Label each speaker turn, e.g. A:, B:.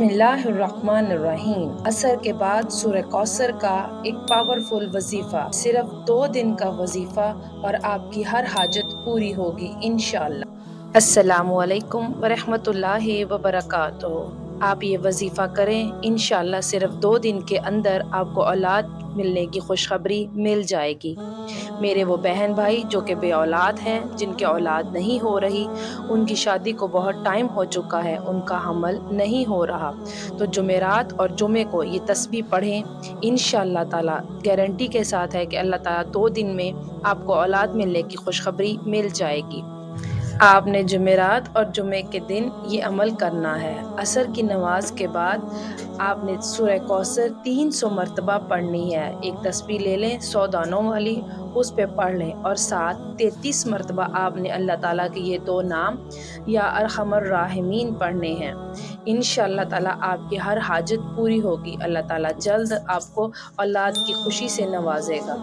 A: बिस्मिल्लाहिर्रहमानिर्रहीम। असर के बाद सूरह कौसर का एक पावरफुल वजीफ़ा, सिर्फ 2 दिन का वजीफ़ा और आपकी हर हाजत पूरी होगी इंशाअल्लाह। अस्सलामु अलैकुम वरहमतुल्लाहि वबरकातुहू। आप ये वजीफ़ा करें, इंशाअल्लाह सिर्फ 2 दिन के अंदर आपको औलाद मिलने की खुशखबरी मिल जाएगी। मेरे वो बहन भाई जो कि बे औलाद हैं, जिनके औलाद नहीं हो रही, उनकी शादी को बहुत टाइम हो चुका है, उनका हमल नहीं हो रहा, तो जुमेरात और जुमे को ये तस्बीह पढ़ें। इंशाअल्लाह ताला गारंटी के साथ है कि अल्लाह ताला 2 दिन में आपको औलाद मिलने की खुशखबरी मिल जाएगी। आपने जुमेरात और जुमे के दिन ये अमल करना है। असर की नमाज के बाद आपने सूरह कौसर 300 मरतबा पढ़नी है। एक तस्बीह ले लें 100 दानों वाली, उस पे पढ़ लें और साथ 33 मरतबा आपने अल्लाह ताला के ये 2 नाम या अरहमर राहिमीन पढ़ने हैं। इंशाअल्लाह ताला आपकी हर हाजत पूरी होगी। अल्लाह ताला जल्द आपको औलाद की खुशी से नवाजेगा।